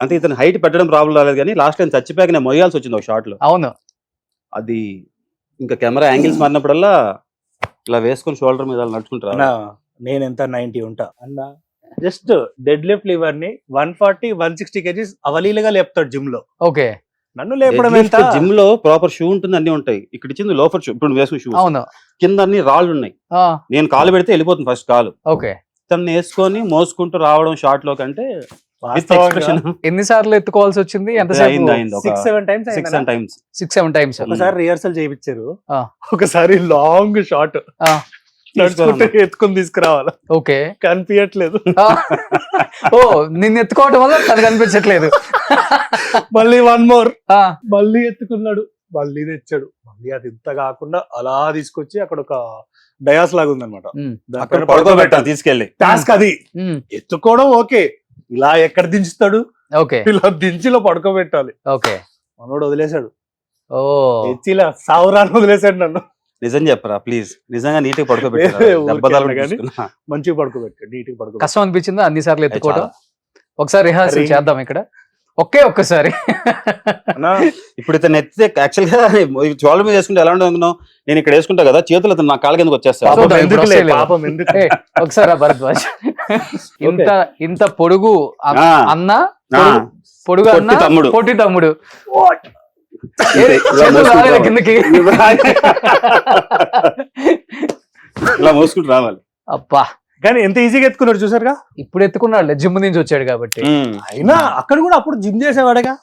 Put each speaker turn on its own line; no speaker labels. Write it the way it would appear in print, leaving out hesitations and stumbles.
అంటే ఇతను హైట్ పెట్టడం ప్రాబ్లం రాలేదు కానీ లాస్ట్ టైం చచ్చిపోయాక నేను మొయ్యాల్సి వచ్చింది ఒక షాట్ లో.
అవును.
అది ఇంకా కెమెరా యాంగిల్స్ మారినప్పుడల్లా ఇలా వేసుకొని షోల్డర్ మీద నడుచుకుంటారు.
అన్న నేను ఎంత 90 ఉంటా అన్న, జస్ట్ డెడ్ లిఫ్ట్ లివర్ ని 140 160 kgs అవలీలుగా లేపుతాడు జిమ్ లో.
ఓకే.
నన్ను లేపడం ఎంత?
జిమ్ లో ప్రాపర్ షూ ఉంటుంది, అన్ని ఉంటాయి. ఇక్కడ ఇచ్చింది లోఫర్ షూ, ఇప్పుడు వేసుకున్న షూ.
అవును.
కింద అన్ని రాళ్ళు ఉన్నాయి. నేను కాలు పెడితే వెళ్ళిపోతుంది ఫస్ట్ కాలు.
ఓకే.
తను వేసుకొని మోసుకుంటూ రావడం షార్ట్ లో కంటే
ఎన్నిసార్లు ఎత్తుకోవాల్సి వచ్చింది? ఎంతసేపు?
6-7 times
6-7 times.
ఒకసారి రిహర్సల్ చేయించారు,
ఆ.
ఒకసారి లాంగ్ షాట్ నడుచుకుంటూ ఎత్తుకొని తీసుకురావాలి.
ఓకే.
కనిపించట్లేదు.
ఓ, నిన్ను ఎత్తుకోవడం వల్ల తను కనిపించట్లేదు.
మళ్ళీ 1 more, మళ్ళీ ఎత్తుకున్నాడు, మళ్ళీ తెచ్చాడు, మళ్ళీ అది ఇంత కాకుండా అలా తీసుకొచ్చి అక్కడ ఒక డయాస్ లాగా ఉందన్నమాట,
పడుకోబెట్టాను తీసుకెళ్ళి.
టాస్క్ అది. ఎత్తుకోవడం ఓకే, ఇలా ఎక్కడ దించుతాడు?
ఓకే.
ఇలా దించిలో పడుకోబెట్టాలి.
ఓకే.
మనోడు వదిలేశాడు.
ఓ,
తెచ్చిలా సావురాన్ని వదిలేశాడు నన్ను.
నిజం చెప్పరా ప్లీజ్, నిజంగా నీట్ గా
మంచిగా పడుకోబెట్టాడు, నీట్ గా పడుకో.
కష్టం అనిపించిందా అన్ని సార్లు ఎత్తుకోవడం? ఒకసారి రిహార్సల్ చేద్దాం ఇక్కడ, ఒక్కసారి.
ఇప్పుడు ఇతను ఎత్తితే యాక్చువల్ గా చోళ్ళ మీద వేసుకుంటే ఎలా ఉంటున్నావు, నేను ఇక్కడ వేసుకుంటా కదా, చేతులు అతను నా కాళ్ళ కిందకి వచ్చేస్తా.
ఒకసారి భరద్వాజ్, ఇంత పొడుగు అన్న, పొడుగు అన్న,
తమ్ముడు,
పొట్టి తమ్ముడు కిందకి
ఇలా మోసుకుంటూ రావాలి.
అబ్బా,
కానీ ఎంత ఈజీగా ఎత్తుకున్నాడు చూసారుగా.
ఇప్పుడు ఎత్తుకున్నాడు, జిమ్ నుంచి వచ్చాడు కాబట్టి.
అయినా అక్కడ కూడా అప్పుడు జిమ్ చేసేవాడగా.